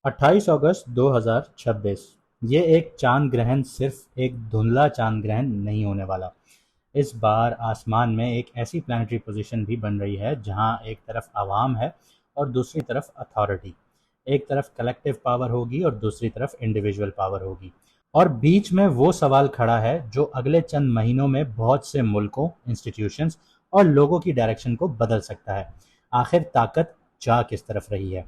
28 अगस्त 2026 ये एक चांद ग्रहण सिर्फ एक धुंधला चांद ग्रहण नहीं होने वाला। इस बार आसमान में एक ऐसी प्लानिटरी पोजीशन भी बन रही है जहां एक तरफ आवाम है और दूसरी तरफ अथॉरिटी। एक तरफ कलेक्टिव पावर होगी और दूसरी तरफ इंडिविजुअल पावर होगी। और बीच में वो सवाल खड़ा है जो अगले चंद महीनों में बहुत से मुल्कों, इंस्टीट्यूशंस और लोगों की डायरेक्शन को बदल सकता है। आखिर ताकत जा किस तरफ रही है?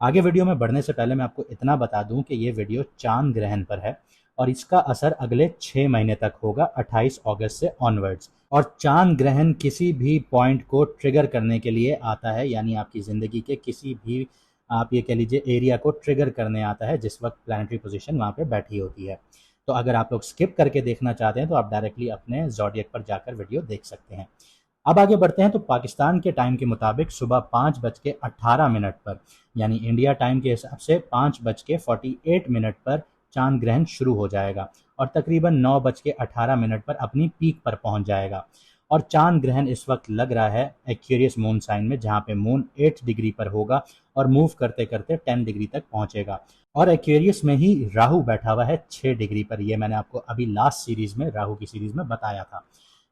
आगे वीडियो में बढ़ने से पहले मैं आपको इतना बता दूं कि ये वीडियो चांद ग्रहण पर है और इसका असर अगले 6 महीने तक होगा, 28 अगस्त से ऑनवर्ड्स। और चांद ग्रहण किसी भी पॉइंट को ट्रिगर करने के लिए आता है, यानी आपकी ज़िंदगी के किसी भी, आप ये कह लीजिए, एरिया को ट्रिगर करने आता है जिस वक्त प्लानिटरी पोजीशन वहाँ पे बैठी होती है। तो अगर आप लोग स्किप करके देखना चाहते हैं तो आप डायरेक्टली अपने ज़ोडिएक पर जाकर वीडियो देख सकते हैं। अब आगे बढ़ते हैं। तो पाकिस्तान के टाइम के मुताबिक सुबह 5:18 पर, यानी इंडिया टाइम के हिसाब से 5:48 पर चांद ग्रहण शुरू हो जाएगा और तकरीबन 9:18 पर अपनी पीक पर पहुंच जाएगा। और चांद ग्रहण इस वक्त लग रहा है एक्वेरियस मून साइन में, जहां पे मून 8 डिग्री पर होगा और मूव करते करते 10 डिग्री तक पहुंचेगा। और एक्वेरियस में ही राहु बैठा हुआ है 6 डिग्री पर। यह मैंने आपको अभी लास्ट सीरीज में, राहु की सीरीज में बताया था।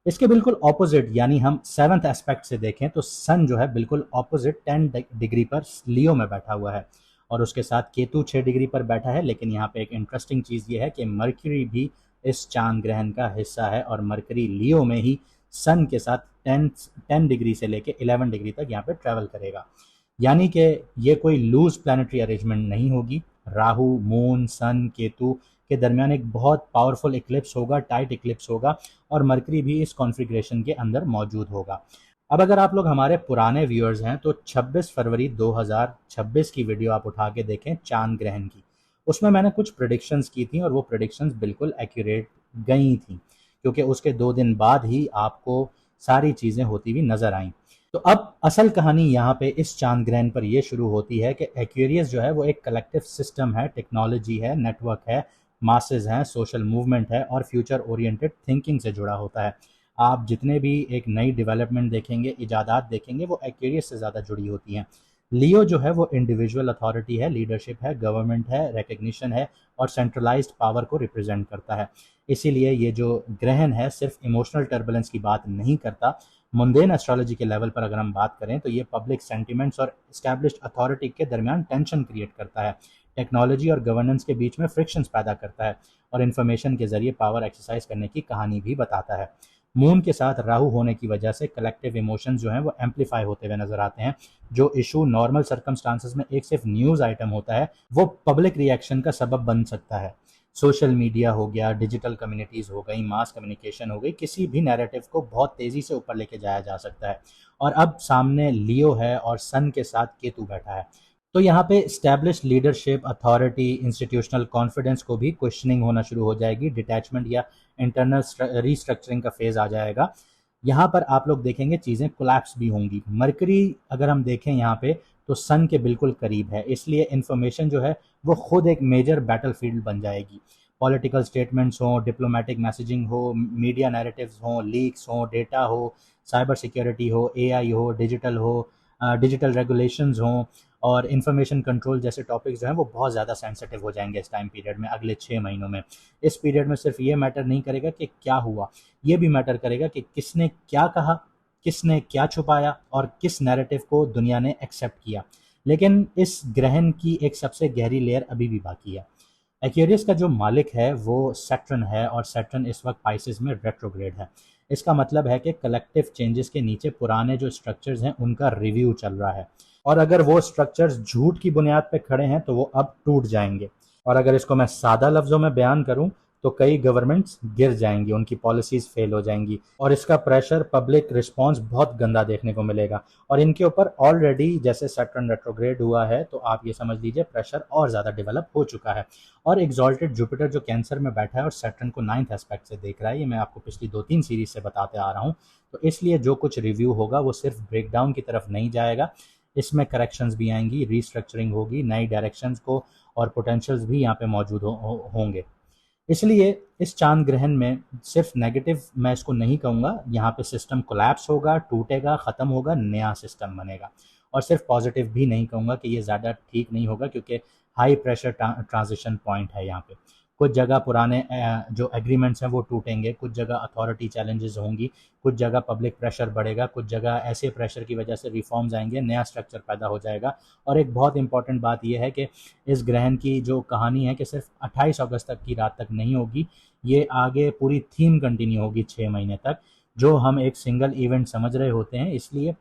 इसके बिल्कुल ऑपोजिट, यानी हम सेवंथ एस्पेक्ट से देखें तो सन जो है बिल्कुल ऑपोजिट 10 डिग्री पर लियो में बैठा हुआ है और उसके साथ केतु 6 डिग्री पर बैठा है। लेकिन यहाँ पे एक इंटरेस्टिंग चीज़ ये है कि मरकरी भी इस चांद ग्रहण का हिस्सा है और मरकरी लियो में ही सन के साथ 10 डिग्री से लेके 11 डिग्री तक यहाँ पे ट्रैवल करेगा। यानी कि ये कोई लूज प्लानिटरी अरेंजमेंट नहीं होगी। राहु, मून, सन, केतु के दरमियान एक बहुत पावरफुल इक्लिप्स होगा, टाइट इक्लिप्स होगा और मरकरी भी इस कॉन्फ़िगरेशन के अंदर मौजूद होगा। अब अगर आप लोग हमारे पुराने व्यूअर्स हैं तो 26 फरवरी 2026 की वीडियो आप उठा के देखें चांद ग्रहण की। उसमें मैंने कुछ प्रेडिक्शंस की थी और वो प्रेडिक्शंस बिल्कुल एक्यूरेट गई थी, क्योंकि उसके 2 दिन बाद ही आपको सारी चीज़ें होती हुई नज़र आईं। तो अब असल कहानी यहाँ पे इस चांद ग्रहण पर यह शुरू होती है कि एक्वेरियस जो है वो एक कलेक्टिव सिस्टम है, टेक्नोलॉजी है, नेटवर्क है, मासेस हैं, सोशल मूवमेंट है और फ्यूचर ओरिएंटेड थिंकिंग से जुड़ा होता है। आप जितने भी एक नई डेवलपमेंट देखेंगे, इजादात देखेंगे, वो एक्वेरियस से ज़्यादा जुड़ी होती हैं। लियो जो है वो इंडिविजुअल अथॉरिटी है, लीडरशिप है, गवर्नमेंट है, रिकग्निशन है और सेंट्रलाइज्ड पावर को रिप्रेजेंट करता है। इसीलिए ये जो ग्रहण है सिर्फ इमोशनल टर्बुलेंस की बात नहीं करता। मुंडेन एस्ट्रोलॉजी के लेवल पर अगर हम बात करें तो ये पब्लिक सेंटिमेंट्स और एस्टैब्लिश्ड अथॉरिटी के दरमियान टेंशन क्रिएट करता है, टेक्नोलॉजी और गवर्नेंस के बीच में फ्रिक्शंस पैदा करता है और इन्फॉर्मेशन के जरिए पावर एक्सरसाइज करने की कहानी भी बताता है। मून के साथ राहु होने की वजह से कलेक्टिव इमोशंस जो हैं वो एम्पलीफाई होते हुए नजर आते हैं। जो इशू नॉर्मल सर्कमस्टांसेस में एक सिर्फ न्यूज़ आइटम होता है, वो पब्लिक रिएक्शन का सबब बन सकता है। सोशल मीडिया हो गया, डिजिटल कम्युनिटीज़ हो गई, मास कम्युनिकेशन हो गई, किसी भी नैरेटिव को बहुत तेज़ी से ऊपर लेके जाया जा सकता है। और अब सामने लियो है और सन के साथ केतु बैठा है, तो यहाँ पे establish leadership, authority, institutional confidence को भी क्वेश्चनिंग होना शुरू हो जाएगी। डिटैचमेंट या इंटरनल रीस्ट्रक्चरिंग का फेज आ जाएगा। यहाँ पर आप लोग देखेंगे चीज़ें कोलैप्स भी होंगी। मरकरी अगर हम देखें यहाँ पे तो सन के बिल्कुल करीब है, इसलिए इंफॉर्मेशन जो है वो खुद एक मेजर बैटलफील्ड बन जाएगी। पॉलिटिकल स्टेटमेंट्स हों, डिप्लोमेटिक मैसेजिंग हो, मीडिया नैरेटिव्स हों, लीक्स हों, डेटा हो, साइबर सिक्योरिटी हो, एआई हो, डिजिटल रेगुलेशंस हों और इंफॉर्मेशन कंट्रोल जैसे टॉपिक्स जो हैं वो बहुत ज़्यादा सेंसिटिव हो जाएंगे इस टाइम पीरियड में, अगले 6 महीनों में। इस पीरियड में सिर्फ ये मैटर नहीं करेगा कि क्या हुआ, ये भी मैटर करेगा कि किसने क्या कहा, किसने क्या छुपाया और किस नैरेटिव को दुनिया ने एक्सेप्ट किया। लेकिन इस ग्रहण की एक सबसे गहरी लेयर अभी भी बाकी है। एक्वेरियस का जो मालिक है वो सैटर्न है और सैटर्न इस वक्त पाइसेस में रेट्रोग्रेड है। इसका मतलब है कि कलेक्टिव चेंजेस के नीचे पुराने जो स्ट्रक्चर्स हैं उनका रिव्यू चल रहा है और अगर वो स्ट्रक्चर्स झूठ की बुनियाद पर खड़े हैं तो वो अब टूट जाएंगे। और अगर इसको मैं सादा लफ्ज़ों में बयान करूं तो कई गवर्नमेंट्स गिर जाएंगी, उनकी पॉलिसीज़ फेल हो जाएंगी और इसका प्रेशर, पब्लिक रिस्पांस बहुत गंदा देखने को मिलेगा। और इनके ऊपर ऑलरेडी जैसे सैटर्न रेट्रोग्रेड हुआ है तो आप ये समझ लीजिए प्रेशर और ज़्यादा डेवलप हो चुका है। और एग्जॉल्टेड जुपिटर जो कैंसर में बैठा है और सैटर्न को 9th एस्पेक्ट से देख रहा है, ये मैं आपको पिछली 2-3 सीरीज से बताते आ रहा हूँ। तो इसलिए जो कुछ रिव्यू होगा वो सिर्फ ब्रेकडाउन की तरफ नहीं जाएगा, इसमें करेक्शंस भी आएंगी, रीस्ट्रक्चरिंग होगी, नई डायरेक्शंस को और पोटेंशियल्स भी यहाँ पे मौजूद होंगे। इसलिए इस चांद ग्रहण में सिर्फ नेगेटिव मैं इसको नहीं कहूँगा, यहाँ पे सिस्टम कोलैप्स होगा, टूटेगा, ख़त्म होगा, नया सिस्टम बनेगा। और सिर्फ पॉजिटिव भी नहीं कहूँगा कि ये ज़्यादा ठीक नहीं होगा, क्योंकि हाई प्रेशर ट्रांजिशन पॉइंट है यहाँ पे। कुछ जगह पुराने जो एग्रीमेंट्स हैं वो टूटेंगे, कुछ जगह अथॉरिटी चैलेंजेस होंगी, कुछ जगह पब्लिक प्रेशर बढ़ेगा, कुछ जगह ऐसे प्रेशर की वजह से रिफॉर्म्स आएंगे, नया स्ट्रक्चर पैदा हो जाएगा। और एक बहुत इंपॉर्टेंट बात यह है कि इस ग्रहण की जो कहानी है कि सिर्फ 28 अगस्त तक की रात तक नहीं होगी, ये आगे पूरी थीम कंटिन्यू होगी 6 महीने तक, जो हम एक सिंगल इवेंट समझ रहे होते हैं, इसलिए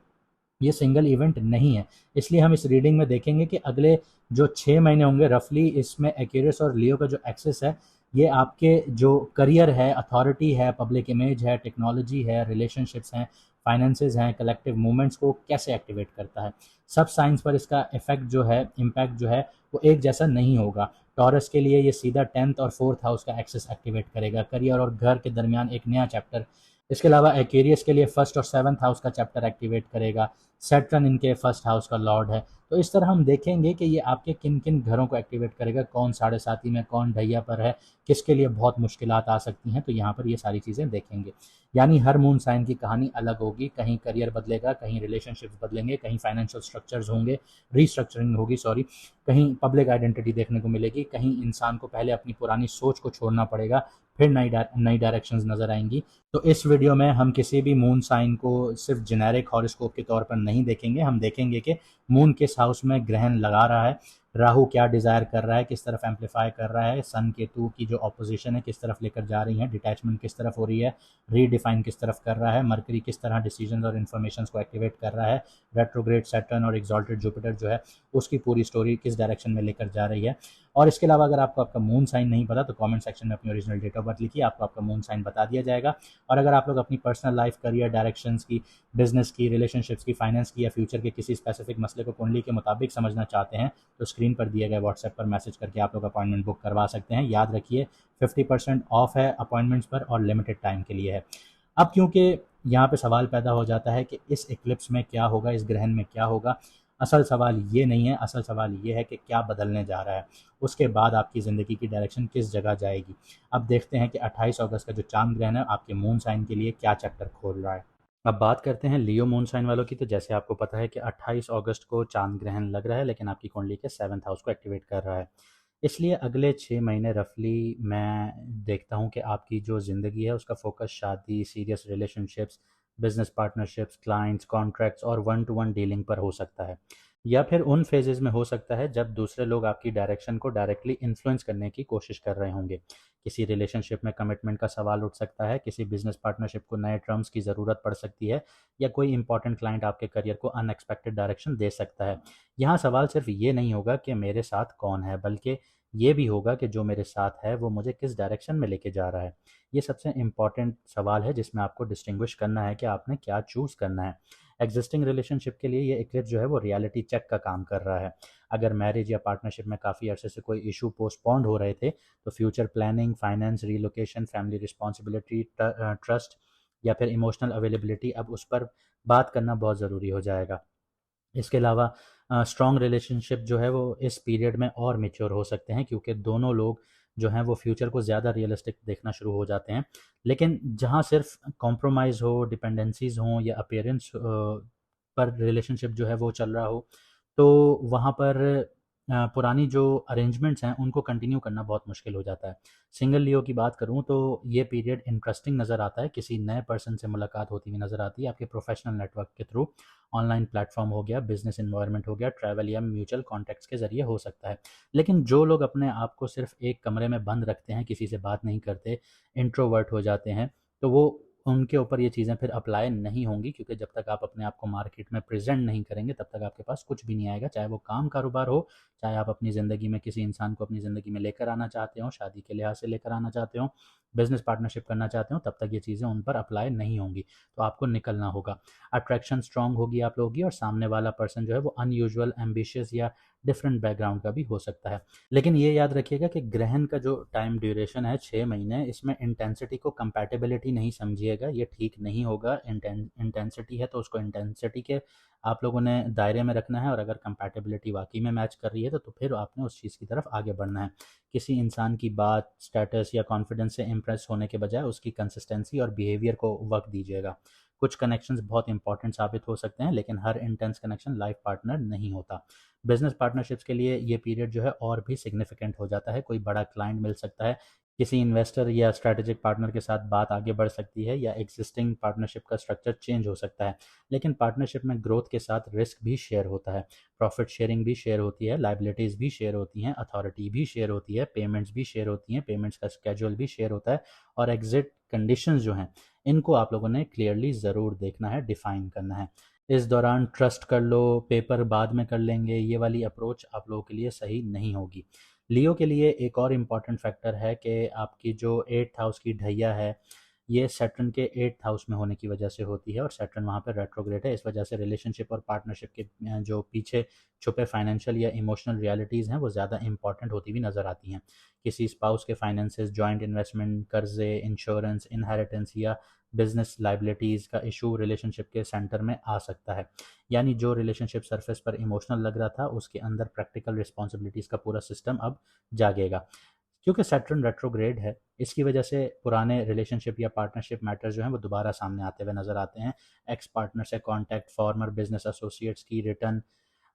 ये सिंगल इवेंट नहीं है। इसलिए हम इस रीडिंग में देखेंगे कि अगले जो 6 महीने होंगे रफली, इसमें एक्वेरियस और लियो का जो एक्सेस है, ये आपके जो करियर है, अथॉरिटी है, पब्लिक इमेज है, टेक्नोलॉजी है, रिलेशनशिप्स हैं, फाइनेंसेस हैं, कलेक्टिव मूवमेंट्स को कैसे एक्टिवेट करता है। सब साइंस पर इसका इफेक्ट जो है, इम्पैक्ट जो है, वो एक जैसा नहीं होगा। टॉरस के लिए ये सीधा 10th और 4th हाउस का एक्सेस एक्टिवेट करेगा, करियर और घर के दरमियान एक नया चैप्टर। इसके अलावा एक्वेरियस के लिए 1st और 7th हाउस का चैप्टर एक्टिवेट करेगा। सैटर्न इनके 1st हाउस का लॉर्ड है। तो इस तरह हम देखेंगे कि ये आपके किन किन घरों को एक्टिवेट करेगा, कौन साढ़े साथी में, कौन ढैया पर है, किसके लिए बहुत मुश्किलात आ सकती हैं। तो यहाँ पर ये सारी चीज़ें देखेंगे। यानी हर मून साइन की कहानी अलग होगी, कहीं करियर बदलेगा, कहीं रिलेशनशिप्स बदलेंगे, कहीं फाइनेंशियल स्ट्रक्चर्स होंगे, रीस्ट्रक्चरिंग होगी, सॉरी, कहीं पब्लिक आइडेंटिटी देखने को मिलेगी, कहीं इंसान को पहले अपनी पुरानी सोच को छोड़ना पड़ेगा, फिर नई डायरेक्शंस नज़र आएंगी। तो इस वीडियो में हम किसी भी मून साइन को सिर्फ जेनेरिक हॉरोस्कोप के तौर पर नहीं देखेंगे, हम देखेंगे कि मून किस हाउस में ग्रहण लगा रहा है, राहु क्या डिज़ायर कर रहा है, किस तरफ एम्पलीफाई कर रहा है, सन केतु की जो ऑपोजिशन है किस तरफ लेकर जा रही है, डिटैचमेंट किस तरफ हो रही है, रीडिफाइन किस तरफ कर रहा है, मरकरी किस तरह डिसीजन और इन्फॉर्मेशन को एक्टिवेट कर रहा है, रेट्रोग्रेड सैटर्न और एक्सॉल्टेड जुपिटर जो है उसकी पूरी स्टोरी किस डायरेक्शन में लेकर जा रही है। और इसके अलावा अगर आपको आपका मून साइन नहीं पता तो कमेंट सेक्शन में अपनी ओरिजिनल डेट ऑफ बर्थ लिखिए, आपको आपका मून साइन बता दिया जाएगा। और अगर आप लोग अपनी पर्सनल लाइफ, करियर डायरेक्शंस की, बिजनेस की, रिलेशनशिप्स की, फाइनेंस की या फ्यूचर के किसी स्पेसिफिक मसले को कुंडली के मुताबिक समझना चाहते हैं तो स्क्रीन पर दिए गए व्हाट्सएप पर मैसेज करके आप लोग अपॉइंटमेंट बुक करवा सकते हैं। याद रखिए 50% ऑफ है अपॉइंटमेंट्स पर और लिमिटेड टाइम के लिए है। अब क्योंकि यहाँ पे सवाल पैदा हो जाता है कि इस इक्लिप्स में क्या होगा, इस ग्रहण में क्या होगा, असल सवाल ये नहीं है, असल सवाल ये है कि क्या बदलने जा रहा है, उसके बाद आपकी ज़िंदगी की डायरेक्शन किस जगह जाएगी। अब देखते हैं कि 28 अगस्त का जो चांद ग्रहण है आपके मून साइन के लिए क्या चैप्टर खोल रहा है। अब बात करते हैं लियो मून साइन वालों की। तो जैसे आपको पता है कि 28 अगस्त को चांद ग्रहण लग रहा है, लेकिन आपकी कुंडली के 7th हाउस को एक्टिवेट कर रहा है। इसलिए अगले 6 महीने रफली मैं देखता हूँ कि आपकी जो ज़िंदगी है उसका फोकस शादी, serious relationships, business partnerships, clients, contracts और वन टू वन डीलिंग पर हो सकता है। या फिर उन फेजेस में हो सकता है जब दूसरे लोग आपकी डायरेक्शन को डायरेक्टली इन्फ्लुएंस करने की कोशिश कर रहे होंगे। किसी रिलेशनशिप में कमिटमेंट का सवाल उठ सकता है, किसी बिजनेस पार्टनरशिप को नए टर्म्स की ज़रूरत पड़ सकती है, या कोई इंपॉर्टेंट क्लाइंट आपके करियर को अनएक्सपेक्टेड डायरेक्शन दे सकता है। यहाँ सवाल सिर्फ ये नहीं होगा कि मेरे साथ कौन है, बल्कि ये भी होगा कि जो मेरे साथ है वो मुझे किस डायरेक्शन में लेके जा रहा है। ये सबसे इम्पॉर्टेंट सवाल है जिसमें आपको डिस्टिंग्विश करना है कि आपने क्या चूज़ करना है। एग्जिस्टिंग रिलेशनशिप के लिए ये इक्लिप्स जो है वो रियलिटी चेक का काम कर रहा है। अगर मैरिज या पार्टनरशिप में काफ़ी अरसे से कोई इशू पोस्टपोन्ड हो रहे थे तो future planning, finance, relocation, family responsibility, trust या फिर इमोशनल अवेलेबिलिटी, अब उस पर बात करना बहुत ज़रूरी हो जाएगा। इसके अलावा स्ट्रॉन्ग रिलेशनशिप जो है वो इस पीरियड में और मैच्योर हो सकते हैं, क्योंकि दोनों लोग जो हैं वो फ्यूचर को ज़्यादा रियलिस्टिक देखना शुरू हो जाते हैं। लेकिन जहाँ सिर्फ कॉम्प्रोमाइज़ हो, डिपेंडेंसीज़ हों या अपीयरेंस पर रिलेशनशिप जो है वो चल रहा हो, तो वहाँ पर पुरानी जो अरेंजमेंट्स हैं उनको कंटिन्यू करना बहुत मुश्किल हो जाता है। सिंगल लियो की बात करूँ तो ये पीरियड इंटरेस्टिंग नज़र आता है, किसी नए पर्सन से मुलाकात होती हुई नज़र आती है आपके प्रोफेशनल नेटवर्क के थ्रू, ऑनलाइन प्लेटफॉर्म हो गया, बिजनेस इन्वायरमेंट हो गया, ट्रैवल या म्यूचुअल कॉन्टैक्ट्स के ज़रिए हो सकता है। लेकिन जो लोग अपने आप को सिर्फ एक कमरे में बंद रखते हैं, किसी से बात नहीं करते, इंट्रोवर्ट हो जाते हैं, तो वो उनके ऊपर ये चीज़ें फिर अप्लाई नहीं होंगी, क्योंकि जब तक आप अपने आप को मार्केट में प्रेजेंट नहीं करेंगे तब तक आपके पास कुछ भी नहीं आएगा, चाहे वो काम कारोबार हो, चाहे आप अपनी ज़िंदगी में किसी इंसान को अपनी ज़िंदगी में लेकर आना चाहते हो, शादी के लिहाज से लेकर आना चाहते हो, बिजनेस पार्टनरशिप करना चाहते हो, तब तक ये चीज़ें उन पर अप्लाई नहीं होंगी। तो आपको निकलना होगा। अट्रैक्शन स्ट्रांग होगी आप लोगों की, और सामने वाला पर्सन जो है वो अनयूजुअल, एम्बिशियस या डिफरेंट बैकग्राउंड का भी हो सकता है। लेकिन ये याद रखिएगा कि ग्रहण का जो टाइम ड्यूरेशन है 6 महीने, इसमें इंटेंसिटी को कंपैटिबिलिटी नहीं समझिएगा, ये ठीक नहीं होगा। इंटेंसिटी है तो उसको इंटेंसिटी के आप लोगों ने दायरे में रखना है, और अगर कंपैटिबिलिटी वाकई में मैच कर रही है तो फिर आपने उस चीज़ की तरफ आगे बढ़ना है। किसी इंसान की बात, स्टेटस या कॉन्फिडेंस से इम्प्रेस होने के बजाय उसकी कंसिस्टेंसी और बिहेवियर को वक्त दीजिएगा। कुछ कनेक्शंस बहुत इंपॉर्टेंट साबित हो सकते हैं, लेकिन हर इंटेंस कनेक्शन लाइफ पार्टनर नहीं होता। बिजनेस पार्टनरशिप्स के लिए ये पीरियड जो है और भी सिग्निफिकेंट हो जाता है। कोई बड़ा क्लाइंट मिल सकता है, किसी इन्वेस्टर या स्ट्रैटेजिक पार्टनर के साथ बात आगे बढ़ सकती है, या एग्जिस्टिंग पार्टनरशिप का स्ट्रक्चर चेंज हो सकता है। लेकिन पार्टनरशिप में ग्रोथ के साथ रिस्क भी शेयर होता है, प्रॉफिट शेयरिंग भी शेयर होती है, लाइबिलिटीज़ भी शेयर होती हैं, अथॉरिटी भी शेयर होती है, पेमेंट्स भी शेयर होती हैं, पेमेंट्स का स्केड्यूल भी शेयर होता है, और एग्जिट कंडीशंस जो हैं इनको आप लोगों ने क्लियरली ज़रूर देखना है, डिफाइन करना है। इस दौरान ट्रस्ट कर लो, पेपर बाद में कर लेंगे, ये वाली अप्रोच आप लोगों के लिए सही नहीं होगी। लियो के लिए एक और इम्पॉर्टेंट फैक्टर है कि आपकी जो 8th हाउस की ढैया है, ये सैटर्न के 8th हाउस में होने की वजह से होती है, और सैटर्न वहाँ पे रेट्रोग्रेड है। इस वजह से रिलेशनशिप और पार्टनरशिप के जो पीछे छुपे फाइनेंशियल या इमोशनल रियलिटीज़ हैं वो ज़्यादा इंपॉर्टेंट होती हुई नज़र आती हैं। किसी स्पाउस के फाइनेंसेस, जॉइंट इन्वेस्टमेंट, कर्जे, इंश्योरेंस, इनहेरिटेंस या बिजनेस लाइबिलिटीज़ का इशू रिलेशनशिप के सेंटर में आ सकता है। यानी जो रिलेशनशिप सरफेस पर इमोशनल लग रहा था, उसके अंदर प्रैक्टिकल रिस्पॉन्सिबिलिटीज़ का पूरा सिस्टम अब जागेगा। क्योंकि सैटर्न रेट्रोग्रेड है, इसकी वजह से पुराने रिलेशनशिप या पार्टनरशिप मैटर्स जो हैं वो दोबारा सामने आते हुए नज़र आते हैं। एक्स पार्टनर से कॉन्टैक्ट, फॉर्मर बिजनेस एसोसिएट्स की रिटर्न,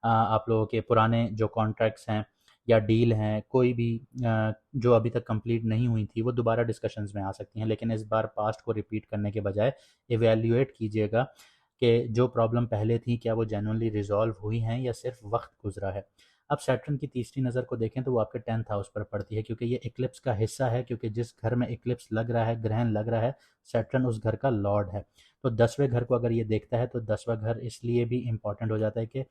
आप लोगों के पुराने जो कॉन्ट्रैक्ट्स हैं या डील हैं, कोई भी जो अभी तक कंप्लीट नहीं हुई थी, वो दोबारा डिस्कशंस में आ सकती हैं। लेकिन इस बार पास्ट को रिपीट करने के बजाय इवैल्यूएट कीजिएगा कि जो प्रॉब्लम पहले थी, क्या वो जेन्युइनली रिजॉल्व हुई हैं या सिर्फ वक्त गुजरा है। अब सैटर्न की तीसरी नज़र को देखें तो वो आपके 10th हाउस पर पड़ती है, क्योंकि ये इक्लिप्स का हिस्सा है। क्योंकि जिस घर में इक्लिप्स लग रहा है, ग्रहण लग रहा है, सैटर्न उस घर का लॉर्ड है। तो 10वें घर को अगर ये देखता है, तो 10वां घर इसलिए भी इंपॉर्टेंट हो जाता है कि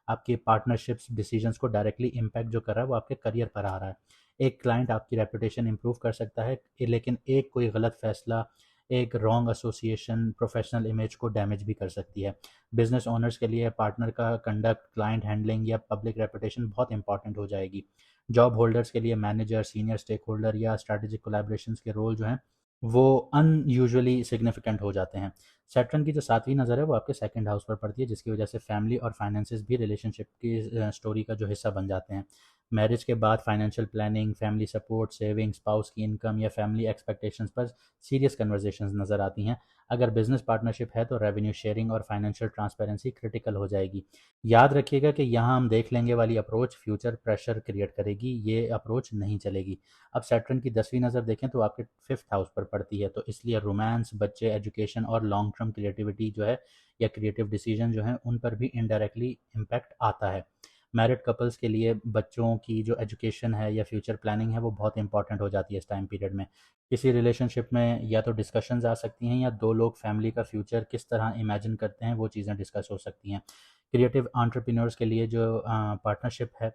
आपकी पार्टनरशिप्स डिसीजंस को डायरेक्टली इम्पैक्ट जो कर रहा है वो आपके करियर पर आ रहा है। एक क्लाइंट आपकी रेपुटेशन इंप्रूव कर सकता है, लेकिन एक कोई गलत फैसला, एक रॉन्ग एसोसिएशन प्रोफेशनल इमेज को डैमेज भी कर सकती है। बिजनेस ओनर्स के लिए पार्टनर का कंडक्ट, क्लाइंट हैंडलिंग या पब्लिक रेपुटेशन बहुत इंपॉर्टेंट हो जाएगी। जॉब होल्डर्स के लिए मैनेजर, सीनियर स्टेक होल्डर या स्ट्रैटेजिक कोलैबोरेशंस के रोल जो हैं वो अनयूजुअली सिग्निफिकेंट हो जाते हैं। सैटर्न की जो 7वीं नज़र है वो आपके 2nd हाउस पर पड़ती है, जिसकी वजह से फैमिली और फाइनेंसेस भी रिलेशनशिप की स्टोरी का जो हिस्सा बन जाते हैं। मैरिज के बाद financial planning, family support, saving, spouse की इनकम या फैमिली एक्सपेक्टेशंस पर सीरियस कन्वर्सेशंस नज़र आती हैं। अगर बिजनेस पार्टनरशिप है तो रेवेन्यू शेयरिंग और फाइनेंशियल ट्रांसपेरेंसी क्रिटिकल हो जाएगी। याद रखिएगा कि यहाँ हम देख लेंगे वाली अप्रोच फ्यूचर प्रेशर क्रिएट करेगी, ये अप्रोच नहीं चलेगी। अब सैटर्न की 10वीं नज़र देखें तो आपके 5th हाउस पर पड़ती है, तो इसलिए रोमांस, बच्चे, एजुकेशन और लॉन्ग टर्म क्रिएटिविटी जो है या क्रिएटिव डिसीजन जो है उन पर भी इनडायरेक्टली इम्पैक्ट आता है। मैरिड कपल्स के लिए बच्चों की जो एजुकेशन है या फ्यूचर प्लानिंग है वो बहुत इंपॉर्टेंट हो जाती है इस टाइम पीरियड में। किसी रिलेशनशिप में या तो डिस्कशंस आ सकती हैं, या दो लोग फैमिली का फ्यूचर किस तरह इमेजिन करते हैं वो चीज़ें डिस्कस हो सकती हैं। क्रिएटिव एंटरप्रेन्योर्स के लिए जो पार्टनरशिप है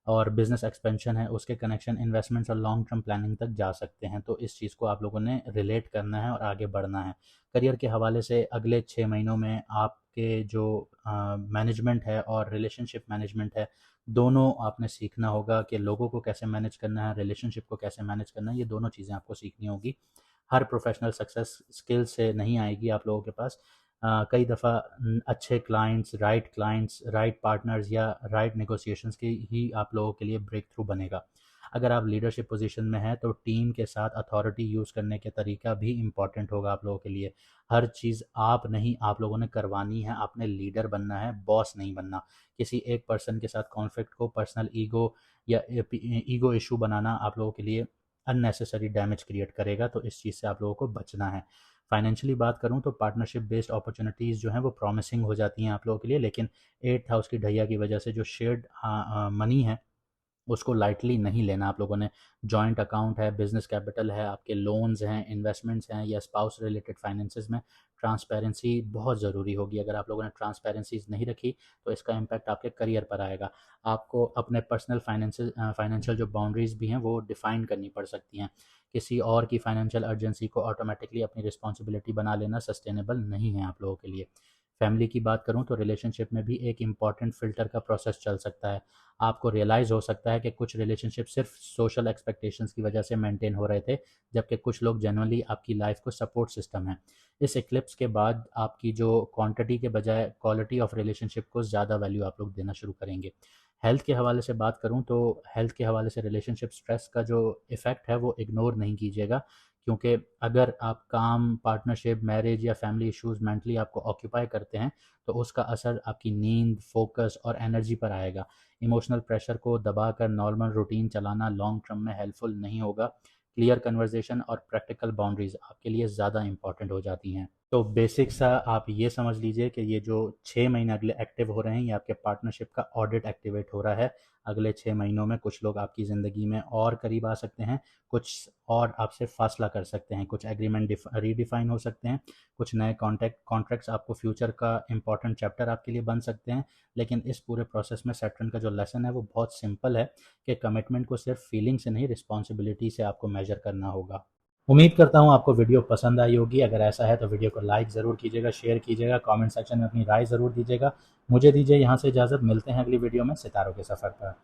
और बिजनेस एक्सपेंशन है, उसके कनेक्शन इन्वेस्टमेंट्स और लॉन्ग टर्म प्लानिंग तक जा सकते हैं। तो इस चीज़ को आप लोगों ने रिलेट करना है और आगे बढ़ना है। करियर के हवाले से अगले 6 महीनों में आपके जो मैनेजमेंट है और रिलेशनशिप मैनेजमेंट है, दोनों आपने सीखना होगा कि लोगों को कैसे मैनेज करना है, रिलेशनशिप को कैसे मैनेज करना है। ये दोनों चीज़ें आपको सीखनी होगी। हर प्रोफेशनल सक्सेस स्किल से नहीं आएगी आप लोगों के पास। कई दफ़ा अच्छे क्लाइंट्स, राइट पार्टनर्स या राइट नेगोशिएशंस की ही आप लोगों के लिए ब्रेक थ्रू बनेगा। अगर आप लीडरशिप पोजीशन में हैं तो टीम के साथ अथॉरिटी यूज़ करने के तरीका भी इम्पॉर्टेंट होगा आप लोगों के लिए। हर चीज़ आप नहीं, आप लोगों ने करवानी है, आपने लीडर बनना है, बॉस नहीं बनना। किसी एक पर्सन के साथ कॉन्फ्लिक्ट को पर्सनल ईगो या ईगो इशू बनाना आप लोगों के लिए अननेसेसरी डैमेज क्रिएट करेगा, तो इस चीज़ से आप लोगों को बचना है। फाइनेंशियली बात करूँ तो पार्टनरशिप बेस्ड अपॉर्चुनिटीज़ जो हैं वो प्रॉमिसिंग हो जाती हैं आप लोगों के लिए, लेकिन 8th हाउस की ढैया की वजह से जो शेयर्ड मनी है उसको लाइटली नहीं लेना आप लोगों ने। जॉइंट अकाउंट है, बिजनेस कैपिटल है, आपके लोन्स हैं, इन्वेस्टमेंट्स हैं या स्पाउस रिलेटेड फाइनेंसेस में ट्रांसपेरेंसी बहुत ज़रूरी होगी। अगर आप लोगों ने ट्रांसपेरेंसीज नहीं रखी तो इसका इम्पैक्ट आपके करियर पर आएगा। आपको अपने पर्सनल फाइनेंशियल जो बाउंड्रीज भी हैं वो डिफ़ाइन करनी पड़ सकती हैं। किसी और की फाइनेंशियल अर्जेंसी को ऑटोमेटिकली अपनी रिस्पॉन्सिबिलिटी बना लेना सस्टेनेबल नहीं है आप लोगों के लिए। फैमिली की बात करूँ तो रिलेशनशिप में भी एक इम्पॉर्टेंट फ़िल्टर का प्रोसेस चल सकता है। आपको रियलाइज़ हो सकता है कि कुछ रिलेशनशिप सिर्फ सोशल एक्सपेक्टेशंस की वजह से मेंटेन हो रहे थे, जबकि कुछ लोग जेन्युइनली आपकी लाइफ को सपोर्ट सिस्टम है। इस इक्लिप्स के बाद आपकी जो क्वांटिटी के बजाय क्वालिटी ऑफ रिलेशनशिप को ज़्यादा वैल्यू आप लोग देना शुरू करेंगे। हेल्थ के हवाले से बात करूँ तो हेल्थ के हवाले से रिलेशनशिप स्ट्रेस का जो इफ़ेक्ट है वो इग्नोर नहीं कीजिएगा, क्योंकि अगर आप काम, पार्टनरशिप, मैरिज या फैमिली इश्यूज़ मेंटली आपको ऑक्यूपाई करते हैं, तो उसका असर आपकी नींद, फोकस और एनर्जी पर आएगा। इमोशनल प्रेशर को दबाकर नॉर्मल रूटीन चलाना लॉन्ग टर्म में हेल्पफुल नहीं होगा। क्लियर कन्वर्सेशन और प्रैक्टिकल बाउंड्रीज आपके लिए ज़्यादा इंपॉर्टेंट हो जाती हैं। तो बेसिक सा आप ये समझ लीजिए कि ये जो 6 महीने अगले एक्टिव हो रहे हैं, ये आपके पार्टनरशिप का ऑडिट एक्टिवेट हो रहा है। अगले 6 महीनों में कुछ लोग आपकी ज़िंदगी में और करीब आ सकते हैं, कुछ और आपसे फासला कर सकते हैं, कुछ एग्रीमेंट रीडिफाइन हो सकते हैं, कुछ नए कॉन्ट्रैक्ट्स आपको फ्यूचर का इंपॉर्टेंट चैप्टर आपके लिए बन सकते हैं। लेकिन इस पूरे प्रोसेस में सैटर्न का जो लेसन है वो बहुत सिंपल है कि कमिटमेंट को सिर्फ फीलिंग से नहीं, रिस्पॉन्सिबिलिटी से आपको मेजर करना होगा। उम्मीद करता हूँ आपको वीडियो पसंद आई होगी। अगर ऐसा है तो वीडियो को लाइक ज़रूर कीजिएगा, शेयर कीजिएगा, कमेंट सेक्शन में अपनी राय ज़रूर दीजिएगा। मुझे दीजिए यहाँ से इजाज़त, मिलते हैं अगली वीडियो में सितारों के सफ़र पर।